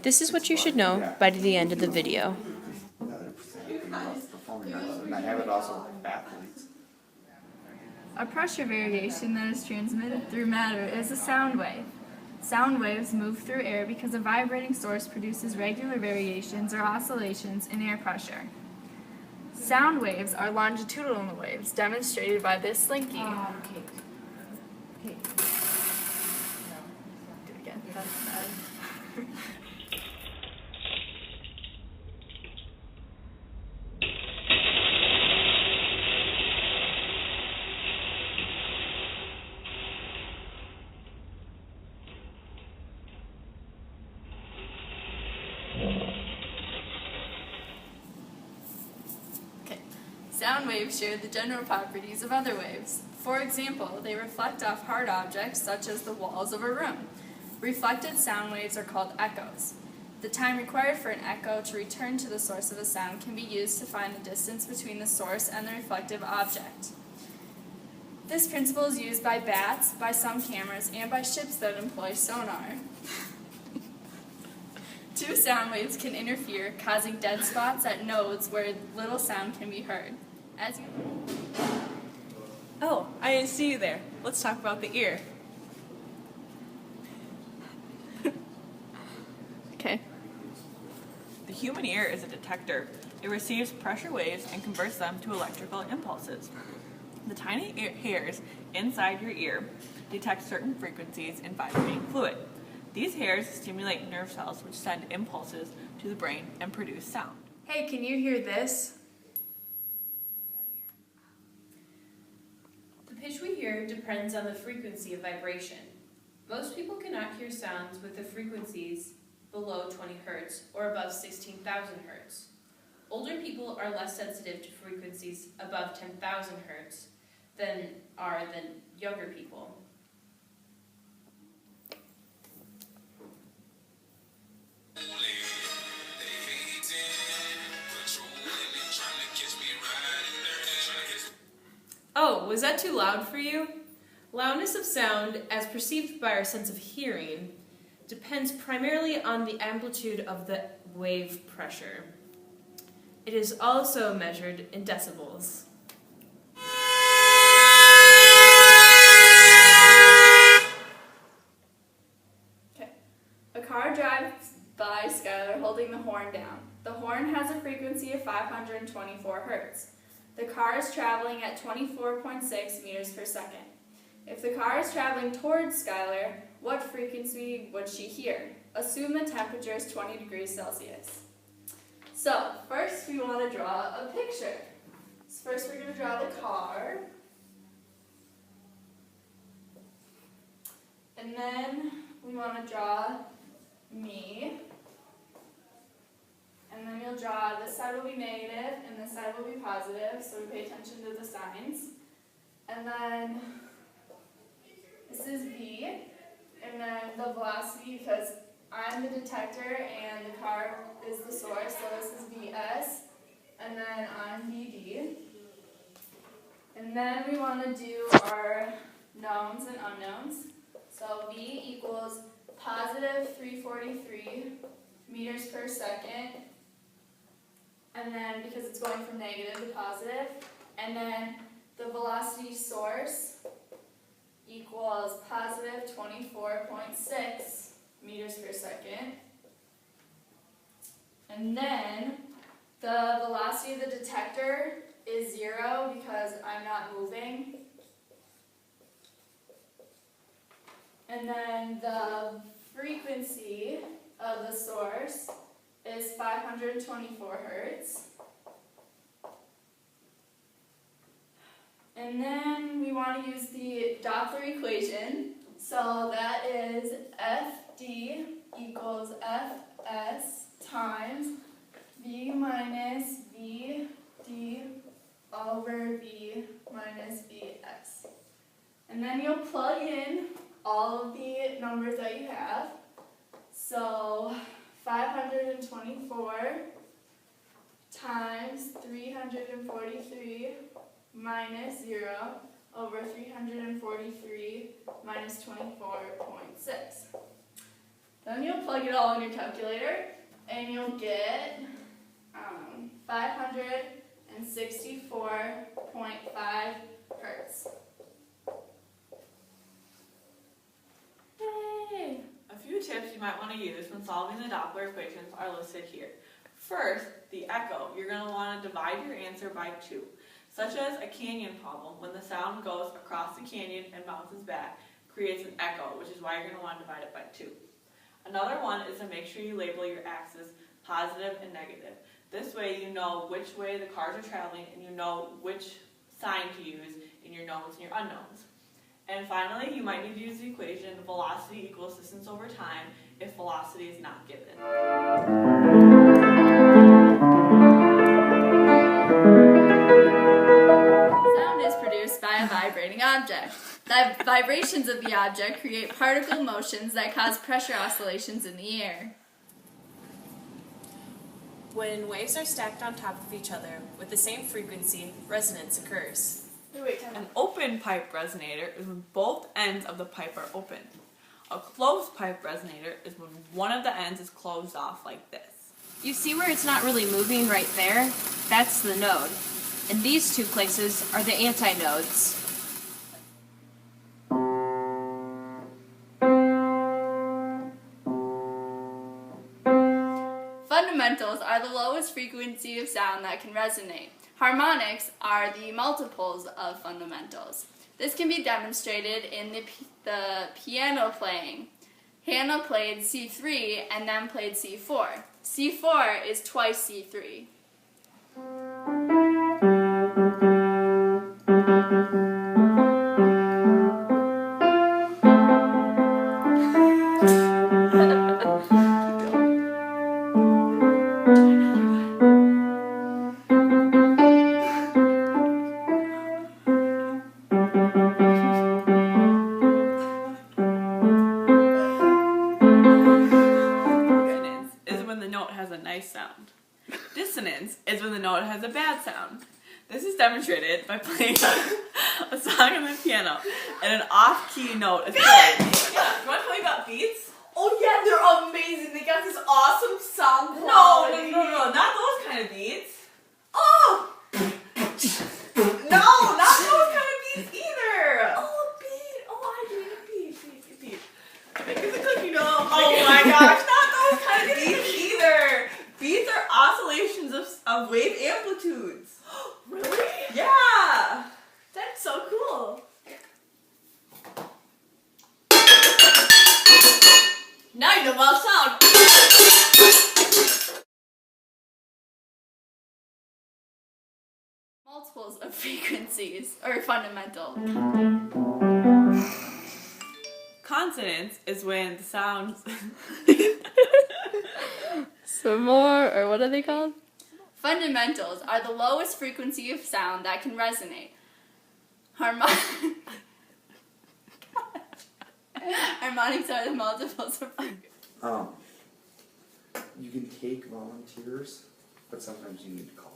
This is what you should know by the end of the video. Performing arts, and I have it also athletes. A pressure variation that is transmitted through matter is a sound wave. Sound waves move through air because a vibrating source produces regular variations or oscillations in air pressure. Sound waves are longitudinal waves, demonstrated by this slinky. Okay. Do it again. That's bad. Okay. Sound waves share the general properties of other waves. For example, they reflect off hard objects such as the walls of a room. Reflected sound waves are called echoes. The time required for an echo to return to the source of a sound can be used to find the distance between the source and the reflective object. This principle is used by bats, by some cameras, and by ships that employ sonar. Two sound waves can interfere, causing dead spots at nodes where little sound can be heard. As you Oh, I didn't see you there. Let's talk about the ear. Okay. The human ear is a detector. It receives pressure waves and converts them to electrical impulses. The tiny hairs inside your ear detect certain frequencies in vibrating fluid. These hairs stimulate nerve cells which send impulses to the brain and produce sound. Hey, can you hear this? The pitch we hear depends on the frequency of vibration. Most people cannot hear sounds with the frequencies below 20 Hz or above 16,000 Hz. Older people are less sensitive to frequencies above 10,000 Hz than younger people. Oh, was that too loud for you? Loudness of sound, as perceived by our sense of hearing, depends primarily on the amplitude of the wave pressure. It is also measured in decibels. Okay. A car drives by Skylar holding the horn down. The horn has a frequency of 524 Hz. The car is traveling at 24.6 meters per second. If the car is traveling towards Skylar, what frequency would she hear? Assume the temperature is 20 degrees Celsius. So, first we want to draw a picture. So first we're going to draw the car. And then we want to draw me. And then you'll draw, this side will be negative and this side will be positive, so we pay attention to the signs. And then this is V, and then the velocity, because I'm the detector and the car is the source, so this is Vs, and then I'm Vd. And then we want to do our knowns and unknowns. So V equals positive 343 meters per second. And then, because it's going from negative to positive, and then the velocity source equals positive 24.6 meters per second. And then the velocity of the detector is 0 because I'm not moving. And then the frequency of the source is 524 Hz. And then we want to use the Doppler equation. So that is FD equals Fs times V minus Vd over V minus Vx. And then you'll plug in all of the numbers that you have. So 524 times 343 minus 0 over 343 minus 24.6. Then you'll plug it all in your calculator, and you'll get 564.5 hertz. Yay! A few tips you might want to use when solving the Doppler equations are listed here. First, the echo. You're going to want to divide your answer by 2. Such as a canyon problem, when the sound goes across the canyon and bounces back, creates an echo, which is why you're going to want to divide it by 2. Another one is to make sure you label your axes positive and negative. This way you know which way the cars are traveling and you know which sign to use in your knowns and your unknowns. And finally, you might need to use the equation velocity equals distance over time if velocity is not given. Sound is produced by a vibrating object. The vibrations of the object create particle motions that cause pressure oscillations in the air. When waves are stacked on top of each other with the same frequency, resonance occurs. Wait, time An out. open pipe resonator is when both ends of the pipe are open. A closed pipe resonator is when one of the ends is closed off like this. You see where it's not really moving right there? That's the node. And these two places are the antinodes. Fundamentals are the lowest frequency of sound that can resonate. Harmonics are the multiples of fundamentals. This can be demonstrated in the piano playing. Hannah played C3 and then played C4. C4 is twice C3. Consonance is when the note has a nice sound. Dissonance is when the note has a bad sound. This is demonstrated by playing a song on the piano and an off-key note is played. Yeah, you want to tell me about beats? Oh yeah, they're amazing. They got this awesome sound No, quality. not those kind of beats. Oh! No, not those kind of beats either. Oh, a beat. Oh, I need a beat. Beat. Make it a cookie dough. Oh my gosh, not those kind of beats either. Beats are oscillations of wave amplitudes. Really? Yeah. That's so cool. Now you know about sound. Multiples of frequencies, or fundamental. Consonance is when the sounds. Some more, or what are they called? Fundamentals are the lowest frequency of sound that can resonate. Harmonics are the multiples of frequency. You can take volunteers, but sometimes you need to call them.